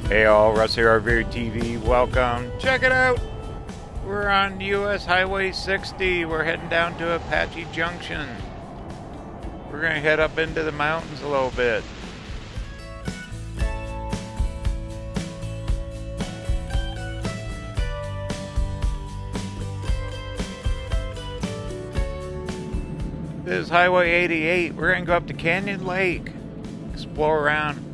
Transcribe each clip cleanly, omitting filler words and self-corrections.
Hey all, Russ here, RVerTV. Welcome. Check it out. We're on US Highway 60. We're heading down to Apache Junction. We're going to head up into the mountains a little bit. This is Highway 88. We're going to go up to Canyon Lake, explore around,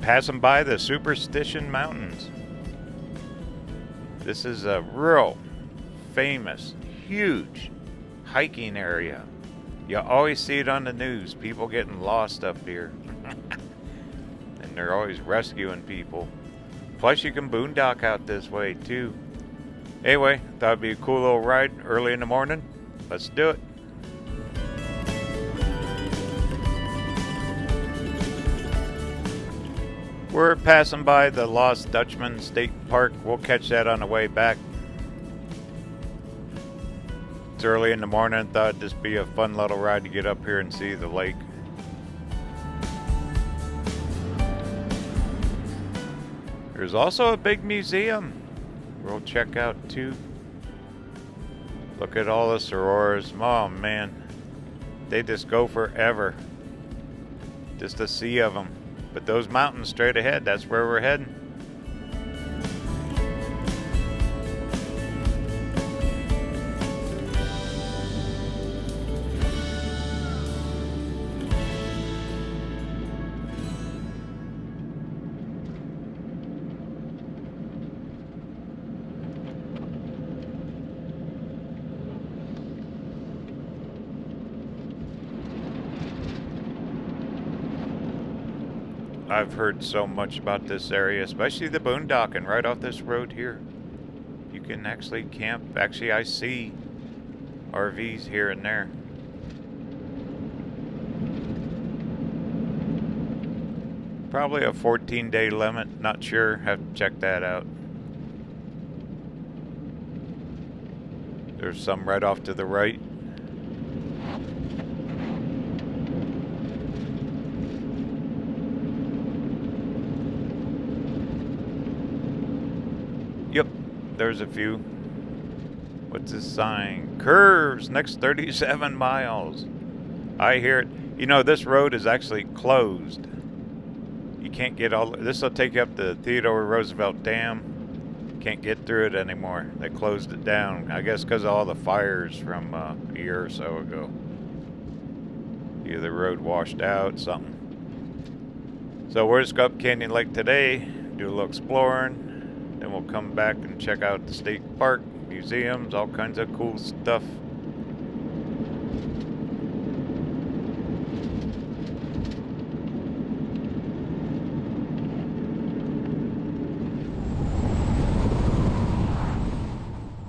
passing by the Superstition Mountains. This is a real famous, huge hiking area. You always see it on the news, people getting lost up here. And they're always rescuing people. Plus you can boondock out this way too. Anyway, thought it'd be a cool little ride early in the morning. Let's do it. We're passing by the Lost Dutchman State Park. We'll catch that on the way back. It's early in the morning. Thought it'd just be a fun little ride to get up here and see the lake. There's also a big museum we'll check out too. Look at all the sorors. Oh man, they just go forever. Just a sea of them. But those mountains straight ahead, that's where we're heading. I've heard so much about this area, especially the boondocking right off this road here. You can actually camp. Actually, I see RVs here and there. Probably a 14-day limit. Not sure. Have to check that out. There's some right off to the right. Yep, there's a few. What's this sign? Curves next 37 miles. I hear it. You know, this road is actually closed. You can't get all. This will take you up to Theodore Roosevelt Dam. Can't get through it anymore. They closed it down. I guess because of all the fires from a year or so ago. Either the road washed out, something. So we're just going up Canyon Lake today. Do a little exploring. Then we'll come back and check out the state park, museums, all kinds of cool stuff.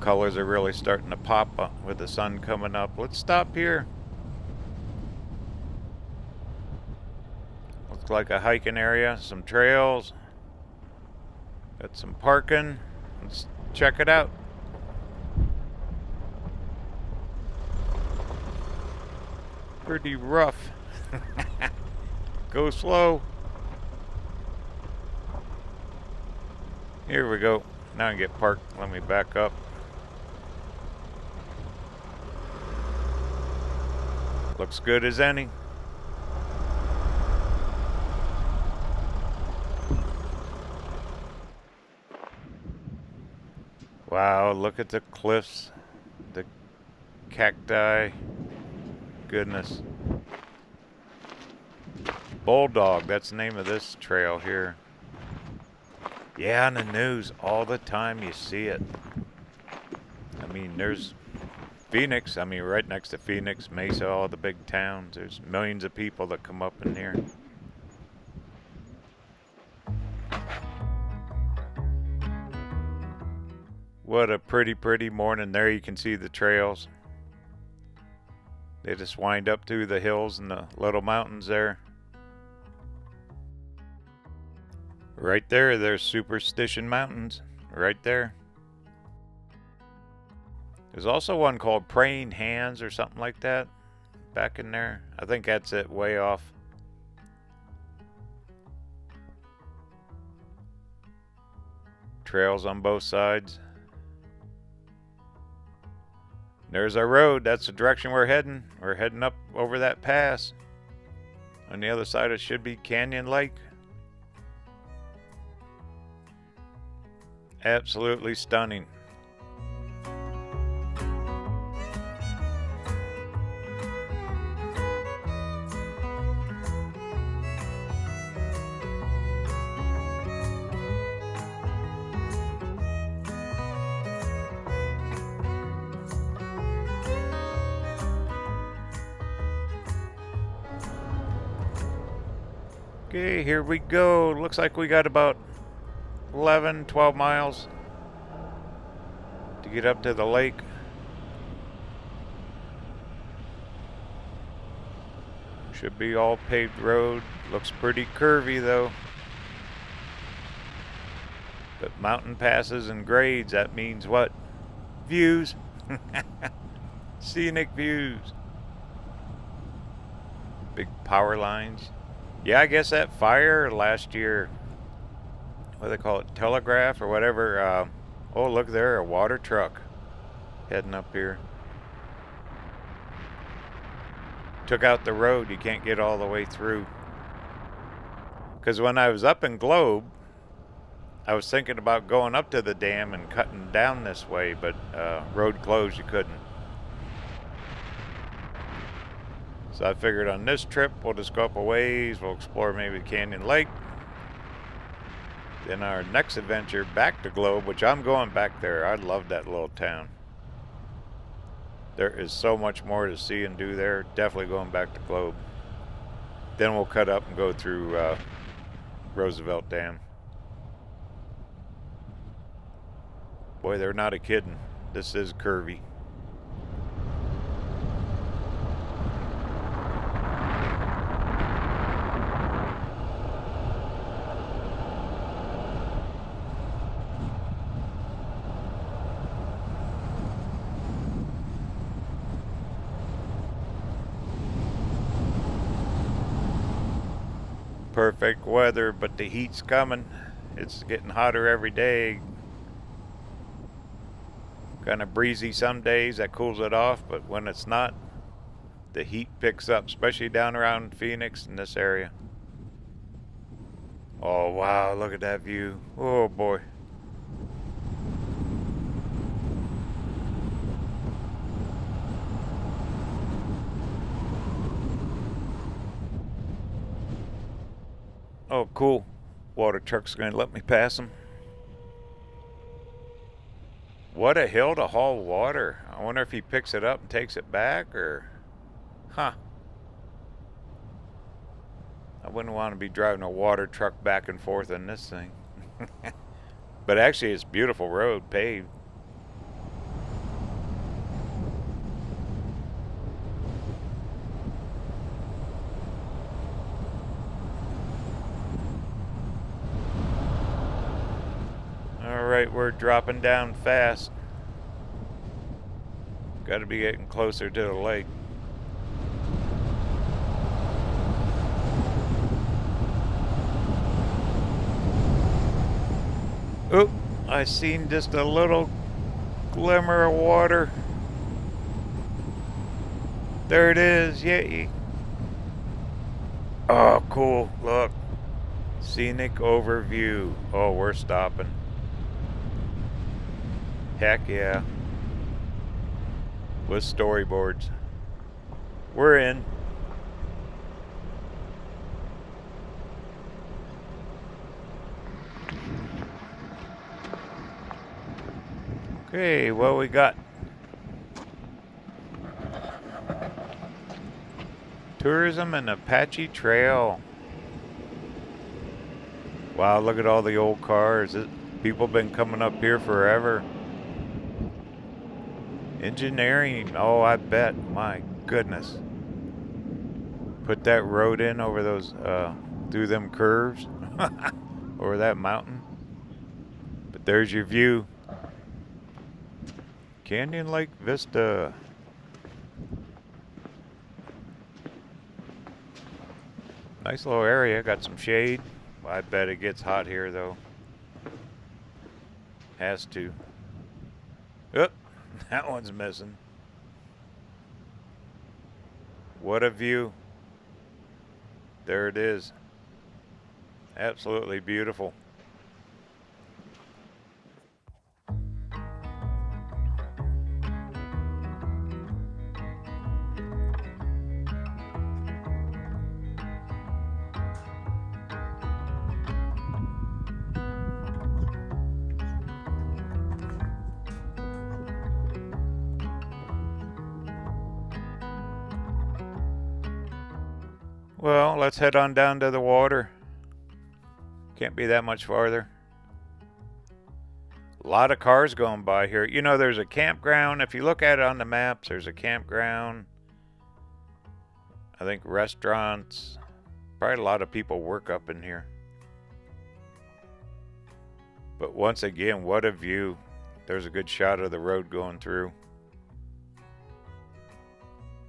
Colors are really starting to pop up with the sun coming up. Let's stop here. Looks like a hiking area, some trails. Got some parking. Let's check it out. Pretty rough. Go slow. Here we go. Now I can get parked. Let me back up. Looks good as any. Wow, look at the cliffs, the cacti, goodness. Bulldog, that's the name of this trail here. Yeah, on the news all the time you see it. I mean, there's Phoenix, I mean right next to Phoenix, Mesa, all the big towns. There's millions of people that come up in here. What a pretty morning. There you can see the trails. They just wind up through the hills and the little mountains there. Right there, there's Superstition Mountains. Right there. There's also one called Praying Hands or something like that. Back in there. I think that's it way off. Trails on both sides. There's our road. That's the direction we're heading. We're heading up over that pass. On the other side it should be Canyon Lake. Absolutely stunning. Okay, here we go. Looks like we got about 11, 12 miles to get up to the lake. Should be all paved road. Looks pretty curvy though. But mountain passes and grades, that means what? Views. Scenic views. Big power lines. Yeah, I guess that fire last year, what do they call it, telegraph or whatever. Oh, look there, a water truck heading up here. Took out the road, you can't get all the way through. Because when I was up in Globe, I was thinking about going up to the dam and cutting down this way, but road closed, you couldn't. So I figured on this trip, we'll just go up a ways, we'll explore maybe Canyon Lake. Then our next adventure back to Globe, which I'm going back there. I love that little town. There is so much more to see and do there. Definitely going back to Globe. Then we'll cut up and go through Roosevelt Dam. Boy, they're not a kidding. This is curvy. Perfect weather, but the heat's coming. It's getting hotter every day. Kind of breezy some days, that cools it off, but when it's not, the heat picks up, especially down around Phoenix in this area. Oh wow, look at that view. Oh boy. Oh, cool. Water truck's going to let me pass them. What a hill to haul water. I wonder if he picks it up and takes it back, or... Huh. I wouldn't want to be driving a water truck back and forth in this thing. But actually, it's a beautiful road, paved. Alright, we're dropping down fast. Got to be getting closer to the lake. Oop, I seen just a little glimmer of water. There it is, yay. Oh, cool, look. Scenic overview. Oh, we're stopping. Heck yeah. With storyboards. We're in. Okay, what we got? Tourism and Apache Trail. Wow, look at all the old cars. People been coming up here forever. Engineering, oh, I bet. My goodness. Put that road in over those, through them curves. Over that mountain. But there's your view. Canyon Lake Vista. Nice little area, got some shade. Well, I bet it gets hot here though. Has to. Oop, that one's missing. What a view. There it is. Absolutely beautiful. Well, let's head on down to the water. Can't be that much farther. A lot of cars going by here. You know, there's a campground. If you look at it on the maps, there's a campground. I think restaurants. Probably a lot of people work up in here. But once again, what a view. There's a good shot of the road going through.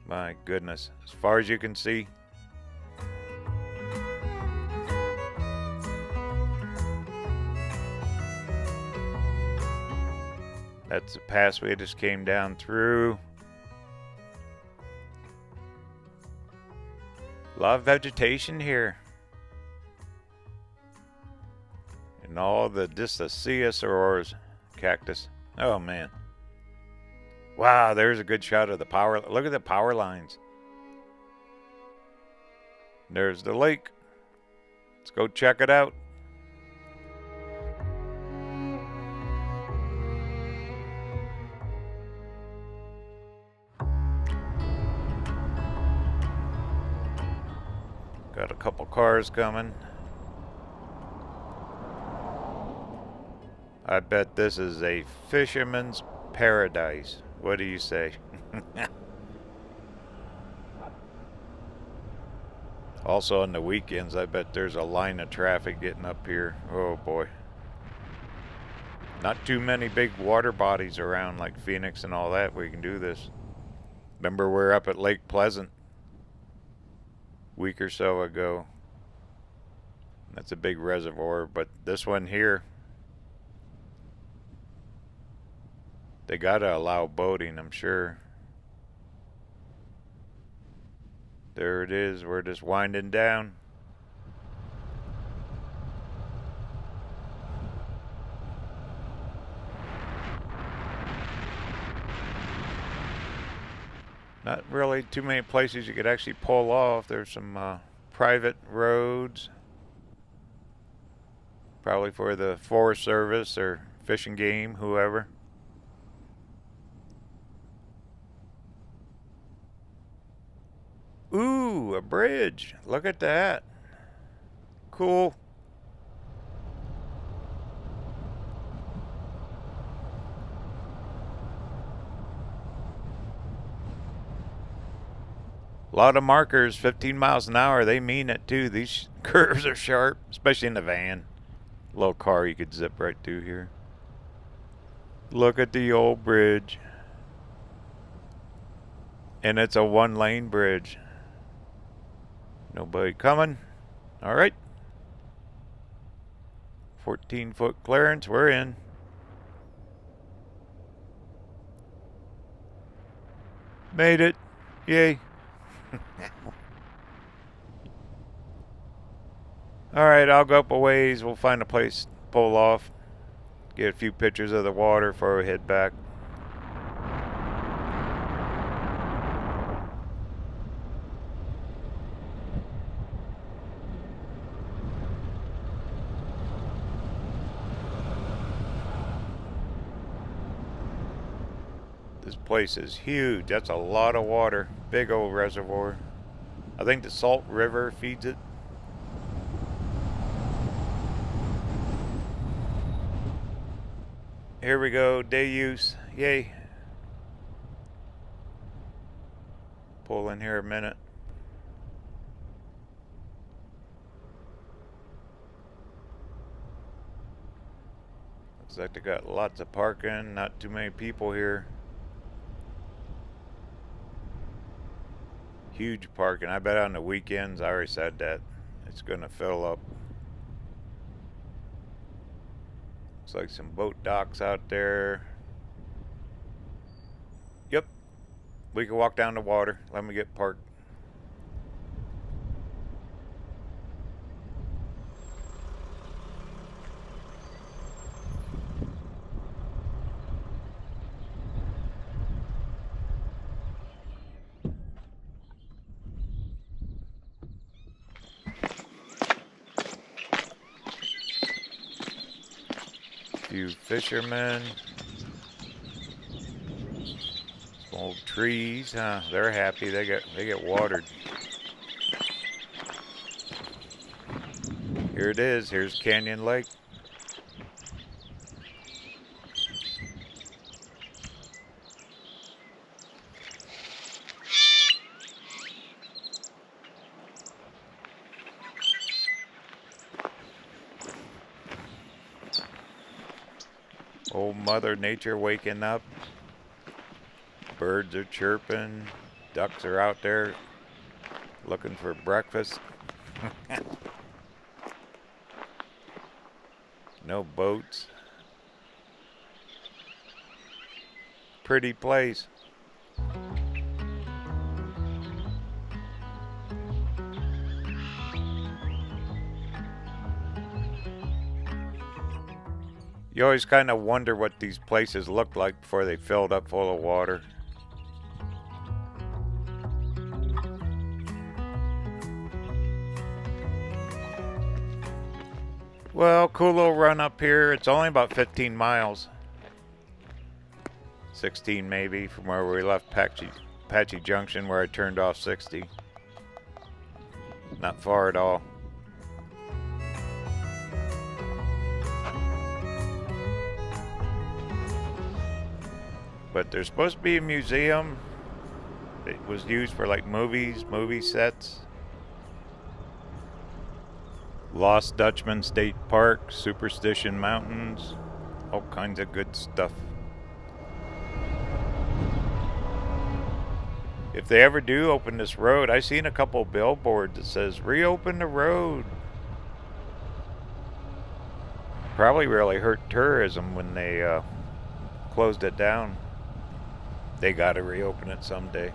My goodness. As far as you can see. That's the pass we just came down through. A lot of vegetation here. And all the Distaceous cactus. Oh man. Wow, there's a good shot of the power. Look at the power lines. There's the lake. Let's go check it out. Got a couple cars coming. I bet this is a fisherman's paradise. What do you say? Also on the weekends, I bet there's a line of traffic getting up here. Oh boy. Not too many big water bodies around like Phoenix and all that where you can do this. Remember we're up at Lake Pleasant a week or so ago. That's a big reservoir, but this one here, they gotta allow boating, I'm sure. There it is. We're just winding down. Not really too many places you could actually pull off. There's some private roads. Probably for the Forest Service or Fish and Game, whoever. Ooh, a bridge. Look at that. Cool. A lot of markers, 15 miles an hour. They mean it too. These curves are sharp, especially in the van. Little car you could zip right through here. Look at the old bridge. And it's a one-lane bridge. Nobody coming. All right. 14-foot clearance. We're in. Made it. Yay. All right, I'll go up a ways. We'll find a place to pull off. Get a few pictures of the water before we head back. This place is huge. That's a lot of water. Big old reservoir. I think the Salt River feeds it. Here we go, day use. Yay. Pull in here a minute. Looks like they got lots of parking, not too many people here. Huge parking. I bet on the weekends, I already said that, it's gonna fill up. Looks like some boat docks out there. Yep, we can walk down the water. Let me get parked. Few fishermen. Some old trees, huh? They're happy. They get watered. Here it is. Here's Canyon Lake. Old Mother Nature waking up. Birds are chirping. Ducks are out there looking for breakfast. No boats. Pretty place. You always kind of wonder what these places looked like before they filled up full of water. Well, cool little run up here. It's only about 15 miles. 16 maybe from where we left Apache Junction, where I turned off 60. Not far at all. But there's supposed to be a museum. It was used for like movies, movie sets. Lost Dutchman State Park, Superstition Mountains, all kinds of good stuff. If they ever do open this road, I've seen a couple billboards that says, reopen the road. Probably really hurt tourism when they closed it down. They gotta reopen it someday.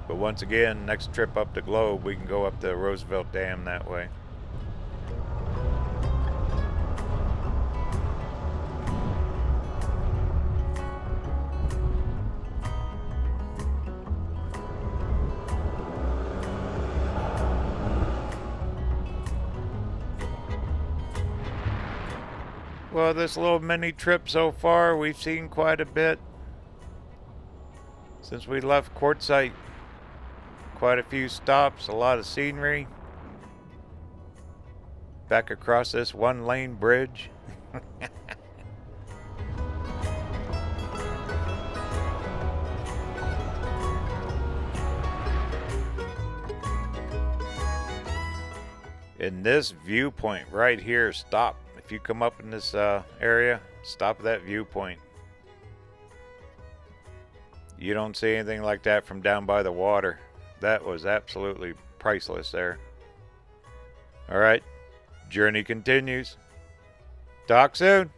But once again, next trip up the globe, we can go up the Roosevelt Dam that way. Well, this little mini trip so far, we've seen quite a bit. Since we left Quartzsite, quite a few stops, a lot of scenery. Back across this one-lane bridge. In this viewpoint right here, stop. If you come up in this area, stop at that viewpoint. You don't see anything like that from down by the water. That was absolutely priceless there. All right, journey continues. Talk soon.